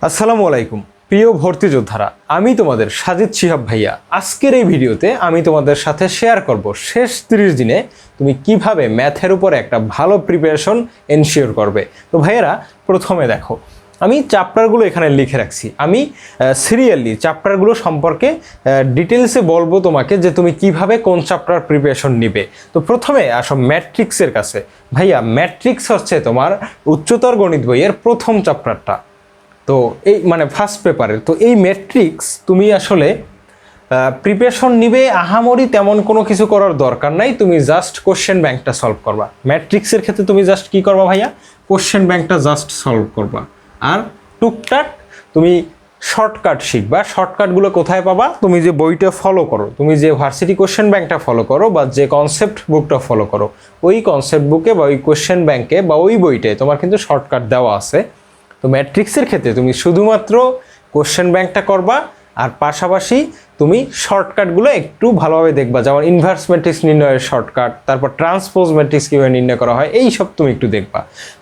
আসসালামু আলাইকুম প্রিয় ভর্তি যোদ্ধারা, আমি তোমাদের সাজিদ শিহাব ভাইয়া। আজকের এই ভিডিওতে আমি তোমাদের সাথে শেয়ার করব শেষ 30 দিনে তুমি কিভাবে ম্যাথের উপরে একটা ভালো প্রিপারেশন এনশিওর করবে। তো ভাইয়েরা, প্রথমে দেখো, আমি চ্যাপ্টারগুলো এখানে লিখে রাখছি। আমি সিরিয়ালি চ্যাপ্টারগুলো সম্পর্কে ডিটেলসে বলবো তোমাকে যে তুমি কিভাবে কোন চ্যাপ্টার প্রিপারেশন নিবে। তো প্রথমে আসো ম্যাট্রিক্সের কাছে। ভাইয়া, ম্যাট্রিক্স হচ্ছে তোমার উচ্চতর গণিত বইয়ের প্রথম চ্যাপ্টারটা, তো এই মানে ফার্স্ট পেপারের। তো এই ম্যাট্রিক্স তুমি আসলে প্রিপারেশন নিবে, আহামরি তেমন কোনো কিছু করার দরকার নাই। তুমি জাস্ট কোশ্চেন ব্যাংকটা সলভ করবা। ম্যাট্রিক্সের ক্ষেত্রে তুমি জাস্ট কি করবা ভাইয়া? কোশ্চেন ব্যাংকটা জাস্ট সলভ করবা, আর টুকটাক তুমি শর্টকাট শিখবা। শর্টকাটগুলো কোথায় পাবা? তুমি যে বইটা ফলো করো, তুমি যে ভার্সিটি কোশ্চেন ব্যাংকটা ফলো করো বা যে কনসেপ্ট বুকটা ফলো করো, ওই কনসেপ্ট বুকে বা ওই কোশ্চেন ব্যাংকে বা ওই বইটায় তোমার কিন্তু শর্টকাট দেওয়া আছে। তো ম্যাট্রিক্সের ক্ষেত্রে তুমি শুধুমাত্র কোশ্চেন ব্যাংকটা করবা, আর পাশাপাশি তুমি শর্টকাটগুলো একটু ভালোভাবে দেখবা, যেমন ইনভার্স ম্যাট্রিক্স নির্ণয়ের শর্টকাট, তারপর ট্রান্সপোজ ম্যাট্রিক্স কীভাবে নির্ণয় করা হয়, এই সব তুমি একটু দেখবা।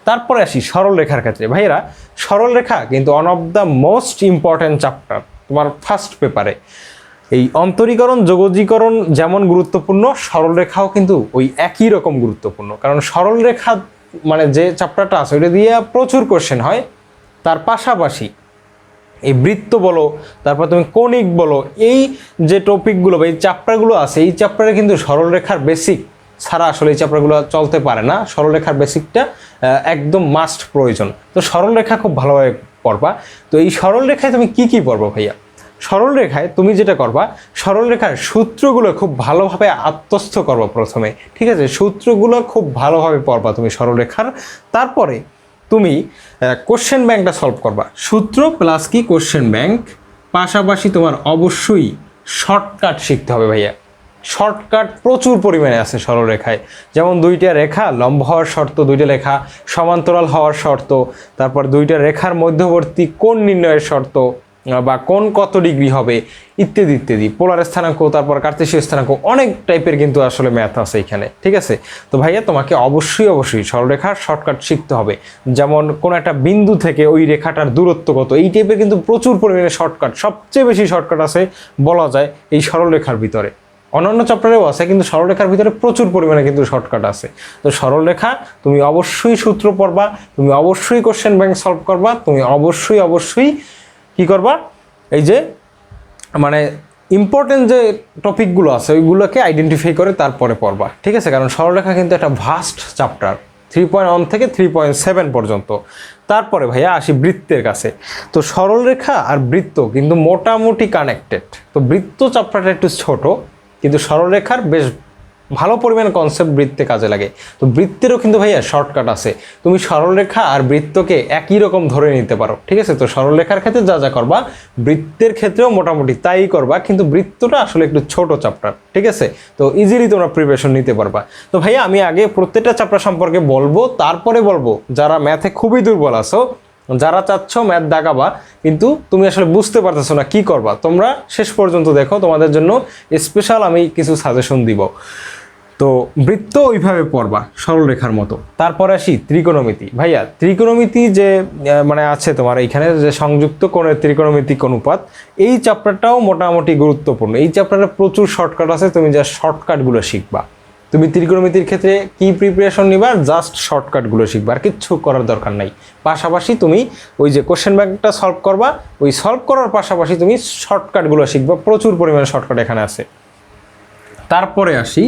তারপরে আসি সরল রেখার ক্ষেত্রে। ভাইয়েরা, সরল রেখা কিন্তু one of the most important chapter তোমার ফার্স্ট পেপারে। এই অন্তরীকরণ যোগজীকরণ যেমন গুরুত্বপূর্ণ, সরল রেখাও কিন্তু ওই একই রকম গুরুত্বপূর্ণ। কারণ সরল রেখা মানে যে চ্যাপ্টারটা আছে ওইটা দিয়ে প্রচুর কোশ্চেন হয়। তার পাশাপাশি এই বৃত্ত বলো, তারপর তুমি কৌণিক বলো, এই যে টপিকগুলো বা এই চ্যাপ্টারগুলো আছে, এই চ্যাপ্টারে কিন্তু সরলরেখার বেসিক ছাড়া আসলে এই চ্যাপ্টারগুলো চলতে পারে না। সরলরেখার বেসিকটা একদম মাস্ট প্রয়োজন। তো সরলরেখা খুব ভালোভাবে পড়বা। তো এই সরলরেখায় তুমি কি কি পড়বো ভাইয়া? সরলরেখায় তুমি যেটা করবা, সরলরেখার সূত্রগুলো খুব ভালোভাবে আত্মস্থ করবা প্রথমে, ঠিক আছে? সূত্রগুলো খুব ভালোভাবে পড়বা তুমি সরলরেখার। তারপরে তুমি কোশ্চেন ব্যাংকটা সলভ করবা। সূত্র প্লাস কি কোশ্চেন ব্যাংক, পাশাপাশি তোমার অবশ্যই শর্টকাট শিখতে হবে ভাইয়া। শর্টকাট প্রচুর পরিমাণে আছে সরলরেখায়, যেমন দুইটা রেখা লম্ব হওয়ার শর্ত, দুইটা রেখা সমান্তরাল হওয়ার শর্ত, তারপর দুইটা রেখার মধ্যবর্তী কোণ নির্ণয়ের শর্ত বা কোণ কত ডিগ্রি হবে, ইত্যাদি ইত্যাদি, পোলার স্থানাঙ্ক, তারপর কার্তেশীয় স্থানাঙ্ক, অনেক টাইপের কিন্তু আসলে ম্যাথ আছে এখানে, ঠিক আছে? তো ভাইয়া, তোমাকে অবশ্যই সরলরেখার শর্টকাট শিখতে হবে। যেমন কোন একটা বিন্দু থেকে ওই রেখাটার দূরত্ব কত, এই টাইপের কিন্তু প্রচুর পরিমাণে শর্টকাট, সবচেয়ে বেশি শর্টকাট আছে বলা যায় এই সরলরেখার ভিতরে। অন্যান্য চ্যাপ্টারেও আছে, কিন্তু সরলরেখার ভিতরে প্রচুর পরিমাণে কিন্তু শর্টকাট আছে। তো সরলরেখা তুমি অবশ্যই সূত্র পড়বা, তুমি অবশ্যই কোশ্চেন ব্যাংক সলভ করবা, তুমি অবশ্যই কি করবা, এই যে মানে ইম্পর্টেন্ট যে টপিকগুলো আছে ওইগুলোকে আইডেন্টিফাই করে তারপরে পড়বা, ঠিক আছে? কারণ সরলরেখা কিন্তু একটা ভাস্ট চ্যাপ্টার, 3.1 থেকে 3.7 পর্যন্ত। তারপরে ভাইয়া আসি বৃত্তের কাছে। তো সরলরেখা আর বৃত্ত কিন্তু মোটামুটি কানেক্টেড। তো বৃত্ত চ্যাপ্টারটা একটু ছোট, কিন্তু সরলরেখার বেশ ভালো পরিমাণ কনসেপ্ট বৃত্তে কাজে লাগে। তো বৃত্তেরও কিন্তু ভাইয়া শর্টকাট আছে। তুমি সরলরেখা আর বৃত্তকে একই রকম ধরে নিতে পারো, ঠিক আছে? তো সরলরেখার ক্ষেত্রে যা যা করবা, বৃত্তের ক্ষেত্রেও মোটামুটি তাই করবা, কিন্তু বৃত্তটা আসলে একটু ছোট চ্যাপ্টার, ঠিক আছে? তো ইজিলি তোমরা প্রিপারেশন নিতে পারবা। তো ভাইয়া, আমি আগে প্রত্যেকটা চ্যাপ্টার সম্পর্কে বলবো, তারপরে বলবো যারা ম্যাথে খুবই দুর্বল আছো, যারা চাচ্ছ ম্যাথ দাগাবা কিন্তু তুমি আসলে বুঝতে পারতেছো না কি করবা, তোমরা শেষ পর্যন্ত দেখো, তোমাদের জন্য স্পেশাল আমি কিছু সাজেশন দিব। তো বৃত্ত ওইভাবে পড়বা সরলরেখার মতো। তারপরে আসি ত্রিকোণমিতি। ভাইয়া, ত্রিকোণমিতি যে মানে আছে তোমার এইখানে, যে সংযুক্ত কোণের ত্রিকোণমিতিক অনুপাত, এই চ্যাপ্টারটাও মোটামুটি গুরুত্বপূর্ণ। এই চ্যাপ্টারে প্রচুর শর্টকাট আছে, তুমি যা শর্টকাটগুলো শিখবা। তুমি ত্রিকোণমিতির ক্ষেত্রে কি প্রিপারেশন নিবা? জাস্ট শর্টকাটগুলো শিখবা, আর কিচ্ছু করার দরকার নাই। পাশাপাশি তুমি ওই যে কোশ্চেন ব্যাংকটা সলভ করবা, ওই সলভ করার পাশাপাশি তুমি শর্টকাটগুলো শিখবা, প্রচুর পরিমাণে শর্টকাট এখানে আছে। তারপরে আসি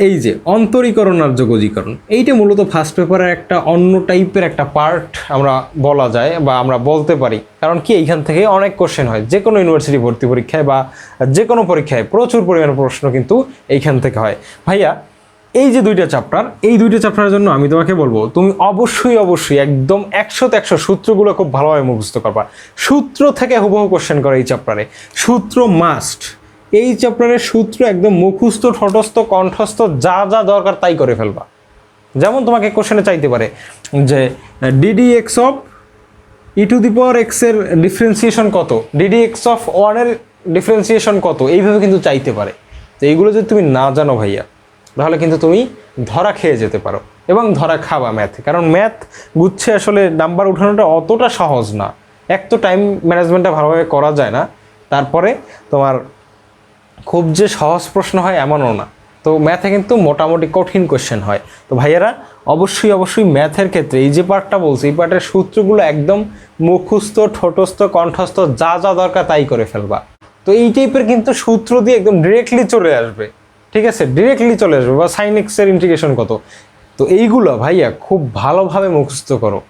এই যে অন্তরীকরণ আর যোগজীকরণ, এইটা মূলত ফার্স্ট পেপারের একটা অন্য টাইপের একটা পার্ট আমরা বলা যায় বা আমরা বলতে পারি। কারণ কি, এইখান থেকে অনেক কোশ্চেন হয়, যে কোনো ইউনিভার্সিটি ভর্তি পরীক্ষায় বা যে কোনো পরীক্ষায় প্রচুর পরিমাণে প্রশ্ন কিন্তু এইখান থেকে হয়। ভাইয়া, এই যে দুইটা চ্যাপ্টার, এই দুইটা চ্যাপ্টারের জন্য আমি তোমাকে বলবো তুমি অবশ্যই একদম 100তে 100 সূত্রগুলো খুব ভালোভাবে মুখস্থ করবা। সূত্র থেকে হুবহু কোশ্চেন করে এই চ্যাপ্টারে, সূত্র মাস্ট। এই চ্যাপ্টারের সূত্র একদম মুখস্থ, ঠটস্থ, কণ্ঠস্থ, যা যা দরকার তাই করে ফেলবা। যেমন তোমাকে কোশ্চেনে চাইতে পারে যে DD x of E to the power x এর ডিফারেন্সিয়েশন কত, ডিডি এক্স অফ 1 এর ডিফারেন্সিয়েশন কত, এইভাবে কিন্তু চাইতে পারে। তো এইগুলো যদি তুমি না জানো ভাইয়া, তাহলে কিন্তু তুমি ধরা খেয়ে যেতে পারো। এবং ধরা খাবা ম্যাথে, কারণ ম্যাথ গুচ্ছে আসলে নাম্বার উঠানোটা অতটা সহজ না। এক তো টাইম ম্যানেজমেন্টটা ভালোভাবে করা যায় না, তারপরে তোমার খুব যে সহজ প্রশ্ন হয় এমনও না। তো ম্যাথে কিন্তু মোটামুটি কঠিন কোশ্চেন হয়। তো ভাইয়েরা অবশ্যই ম্যাথের ক্ষেত্রে এই যে পার্টটা বলছি, এই পার্টের সূত্রগুলো একদম মুখস্থ, ঠোঁটস্থ, কণ্ঠস্থ যা যা দরকার তাই করে ফেলবা। তো এই টাইপের কিন্তু সূত্র দিয়ে একদম ডিরেক্টলি চলে আসবে, ঠিক আছে, ডিরেক্টলি চলে আসবে। বা সাইন এক্সের ইন্টিগ্রেশন কত, তো এইগুলো ভাইয়া খুব ভালোভাবে মুখস্থ করো।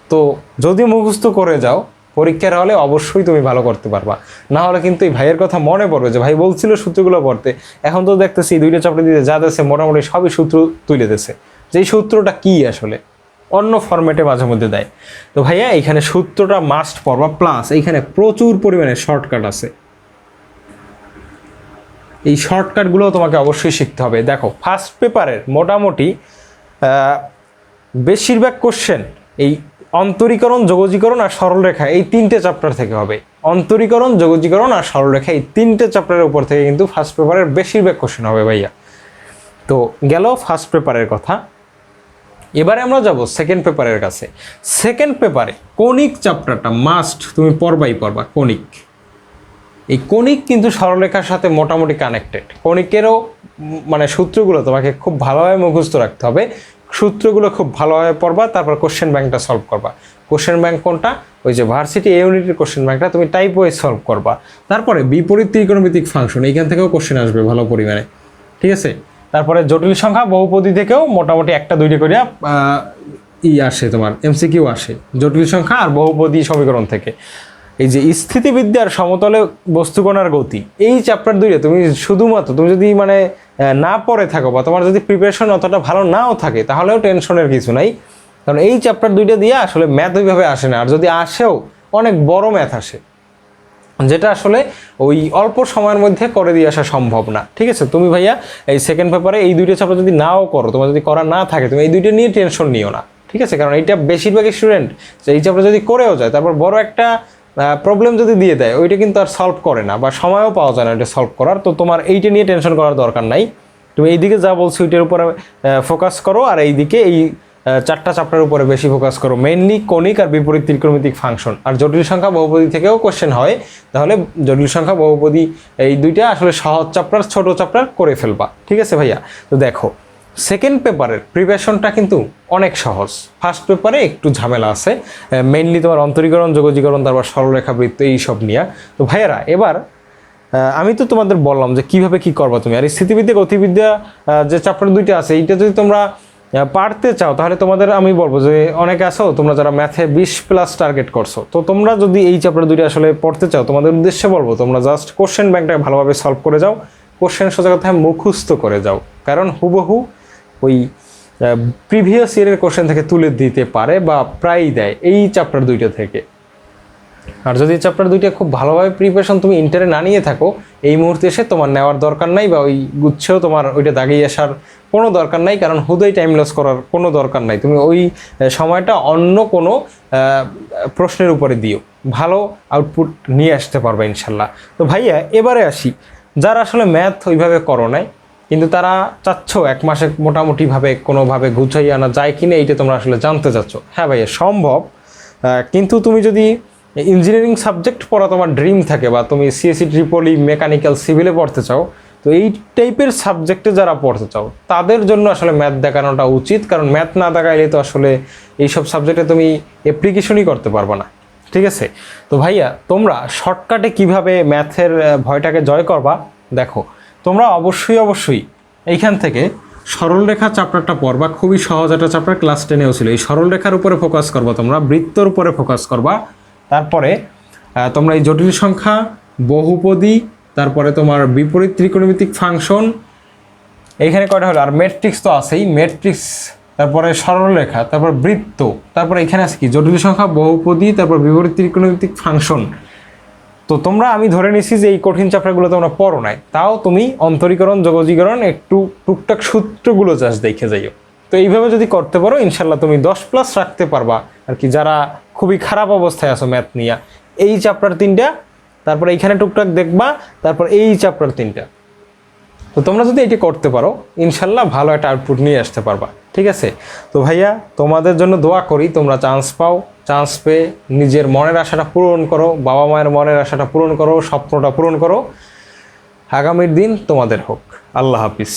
তো যদি মুখস্থ করে যাও পরীক্ষার হলে অবশ্যই তুমি ভালো করতে পারবা। না হলে কিন্তু এই ভাইয়ের কথা মনে পড়বে যে ভাই বলছিল সূত্রগুলো পড়তে, এখন তো দেখতেছি দুইটা চ্যাপ্টার দিতে যা দিয়েছে মোটামুটি সবই সূত্র তুলে দিয়েছে, যে এই সূত্রটা কী আসলে অন্য ফরম্যাটে মাঝে মধ্যে দেয়। তো ভাইয়া এইখানে সূত্রটা মাস্ট পড়বা, প্লাস এইখানে প্রচুর পরিমাণে শর্টকাট আছে, এই শর্টকাটগুলো তোমাকে অবশ্যই শিখতে হবে। দেখো ফার্স্ট পেপারের মোটামুটি বেশিরভাগ কোশ্চেন এই অন্তরীকরণ, যোগজীকরণ আর সরলরেখা এই তিনটে চ্যাপ্টার থেকে হবে। অন্তরীকরণ, যোগজীকরণ আর সরলরেখা এই তিনটে চ্যাপ্টারের উপর থেকে কিন্তু ফার্স্ট পেপারের বেশিরভাগ কোশ্চেন হবে ভাইয়া। তো গেল ফার্স্ট পেপারের কথা। এবারে আমরা যাব সেকেন্ড পেপারের কাছে। সেকেন্ড পেপারে কণিক চ্যাপ্টারটা মাস্ট তুমি পড়বাই পড়বা। কণিক, এই কণিক কিন্তু সরলরেখার সাথে মোটামুটি কানেক্টেড। কণিকেরও মানে সূত্রগুলো তোমাকে খুব ভালোভাবে মুখস্থ রাখতে হবে, সূত্রগুলো খুব ভালোভাবে পড়বা, তারপর কোশ্চেন ব্যাংকটা সলভ করবা। কোশ্চেন ব্যাংক কোনটা? ওই যে ভার্সিটি এ ইউনিটের কোশ্চেন ব্যাংকটা তুমি টাইপ ওয়াইজ সলভ করবা। তারপরে বিপরীত ত্রিকোণমিতিক ফাংশন, এইখান থেকেও কোশ্চেন আসবে ভালো পরিমাণে, ঠিক আছে। তারপরে জটিল সংখ্যা বহুপদী থেকেও মোটামুটি একটা দুইটা করে আসে, তোমার এমসিকিউ আসে জটিল সংখ্যা আর বহুপদী সমীকরণ থেকে। এই যে স্থিতিবিদ্যার সমতলে বস্তুকণার গতি, এই চ্যাপ্টার দুইটা তুমি শুধুমাত্র তুমি যদি মানে না পড়ে থাকো বা তোমার যদি প্রিপারেশন অতটা ভালো নাও থাকে তাহলেও টেনশনের কিছু নাই, কারণ এই চ্যাপ্টার দুইটা দিয়ে আসলে ম্যাথ ওইভাবে আসে না। আর যদি আসেও অনেক বড় ম্যাথ আসে, যেটা আসলে ওই অল্প সময়ের মধ্যে করে দিয়ে আসা সম্ভব না, ঠিক আছে। তুমি ভাইয়া এই সেকেন্ড পেপারে এই দুইটা চ্যাপ্টার যদি নাও করো, তোমার যদি করা না থাকে, তুমি এই দুইটা নিয়ে টেনশন নিও না, ঠিক আছে। কারণ এইটা বেশিরভাগ স্টুডেন্ট এই চ্যাপ্টার যদি করেও যায়, তারপর বড় একটা প্রবলেম যদি দিয়ে দেয়, ওইটা কিন্তু আর সলভ করে না বা সময়ও পাওয়া যায় না ওইটা সলভ করার। তো তোমার এইটা নিয়ে টেনশন করার দরকার নাই, তুমি এইদিকে যা বলছো ওইটার উপরে ফোকাস করো, আর এইদিকে এই চারটা চ্যাপ্টারের উপরে বেশি ফোকাস করো, মেইনলি কণিক আর বিপরীত ত্রিকোণমিতিক ফাংশন। আর জটিল সংখ্যা বহুপদী থেকেও কোশ্চেন হয়, তাহলে জটিল সংখ্যা বহুপদী এই দুইটা আসলে সহজ চ্যাপ্টার, ছোট চ্যাপ্টার করে ফেলবা, ঠিক আছে ভাইয়া। তো দেখো সেকেন্ড পেপারের প্রিপারেশনটা কিন্তু অনেক সহজ, ফার্স্ট পেপারে একটু ঝামেলা আছে, মেইনলি তোমার অন্তরীকরণ, যোগজীকরণ, তারপর সরলরেখা বৃত্ত এইসব নিয়ে। তো ভাইয়ারা এবার আমি তো তোমাদের বললাম যে কিভাবে কি করবা তুমি, আর স্থিতিবিদ্যা, গতিবিদ্যা যে চ্যাপ্টার দুইটা আছে, এইটা যদি তোমরা পারতে চাও তাহলে তোমাদের আমি বলবো যে অনেকে আছো তোমরা যারা ম্যাথে 20+ টার্গেট করছো, তো তোমরা যদি এই চ্যাপ্টার দুইটা আসলে পড়তে চাও, তোমাদের উদ্দেশ্যে বলবো তোমরা জাস্ট কোশ্চেন ব্যাংকটা ভালোভাবে সলভ করে যাও, কোশ্চেন সোজা কথায় মুখস্থ করে যাও, কারণ হুবহু ওই প্রিভিয়াস ইয়ারের কোশ্চেন থেকে তুলে দিতে পারে বা প্রায়ই দেয় এই চ্যাপ্টার দুইটা থেকে। আর যদি চ্যাপ্টার দুইটা খুব ভালোভাবে প্রিপারেশন তুমি ইন্টারে না নিয়ে থাকো, এই মুহূর্তে এসে তোমার নেওয়ার দরকার নাই, বা ওই গুচ্ছেও তোমার ওইটা দাগিয়ে আসার কোনো দরকার নাই, কারণ হুদয় টাইম লস করার কোনো দরকার নাই। তুমি ওই সময়টা অন্য কোনো প্রশ্নের উপরে দিও, ভালো আউটপুট নিয়ে আসতে পারবে ইনশাল্লাহ। তো ভাইয়া এবারে আসি, যারা আসলে ম্যাথ ওইভাবে করো নাই, কিন্তু তারা চাচ্ছ এক মাসে মোটামুটিভাবে কোনোভাবে গুছাই আনা যায় কিনা, এইটা তোমরা আসলে জানতে চাচ্ছ। হ্যাঁ ভাইয়া সম্ভব, কিন্তু তুমি যদি ইঞ্জিনিয়ারিং সাবজেক্ট পড়া তোমার ড্রিম থাকে, বা তুমি সিএসসি, ট্রিপলি, মেকানিক্যাল, সিভিলে পড়তে চাও, তো এই টাইপের সাবজেক্টে যারা পড়তে চাও তাদের জন্য আসলে ম্যাথ দেখানোটা উচিত, কারণ ম্যাথ না দেখাইলে তো আসলে এইসব সাবজেক্টে তুমি অ্যাপ্লিকেশনই করতে পারবে না, ঠিক আছে। তো ভাইয়া তোমরা শর্টকাটে কিভাবে ম্যাথের ভয়টাকে জয় করবা, দেখো তোমরা অবশ্যই এইখান থেকে সরলরেখা চ্যাপ্টারটা পড়বা, খুবই সহজ একটা চ্যাপ্টার, ক্লাস 10-এও ছিল। এই সরলরেখার উপরে ফোকাস করবা, তোমরা বৃত্তর উপরে ফোকাস করবা, তারপরে তোমরা এই জটিল সংখ্যা, বহুপদী, তারপরে তোমার বিপরীত ত্রিকোণমিতিক ফাংশন, এইখানে কয়টা হলো, আর ম্যাট্রিক্স তো আছেই, ম্যাট্রিক্স, তারপরে সরলরেখা, তারপর বৃত্ত, তারপরে এখানে আছে কি জটিল সংখ্যা, বহুপদী, তারপর বিপরীত ত্রিকোণমিতিক ফাংশন। তো তোমরা আমি ধরে নিছি যে এই কঠিন চ্যাপ্টারগুলো তোমরা পড়ো নাই, তাও তুমি অন্তরীকরণ, যোগজীকরণ একটু টুকটাক সূত্রগুলো জাস্ট দেখে যাইও। তো এইভাবে যদি করতে পারো ইনশাল্লাহ তুমি 10+ রাখতে পারবা আর কি, যারা খুবই খারাপ অবস্থায় আছো ম্যাথ নিয়ে। এই চ্যাপ্টার 3টা, তারপর এইখানে টুকটাক দেখবা, তারপর এই চ্যাপ্টার 3টা, তো তোমরা যদি এটি করতে পারো ইনশাল্লাহ ভালো একটা আউটপুট নিয়ে আসতে পারবা, ঠিক আছে? তো ভাইয়া তোমাদের জন্য দোয়া করি, তোমরা চান্স পাও, চান্স পেয়ে নিজের মনের আশাটা পূরণ করো, বাবা মায়ের মনের আশাটা পূরণ করো, স্বপ্নটা পূরণ করো। আগামীর দিন তোমাদের হোক। আল্লাহ হাফিজ।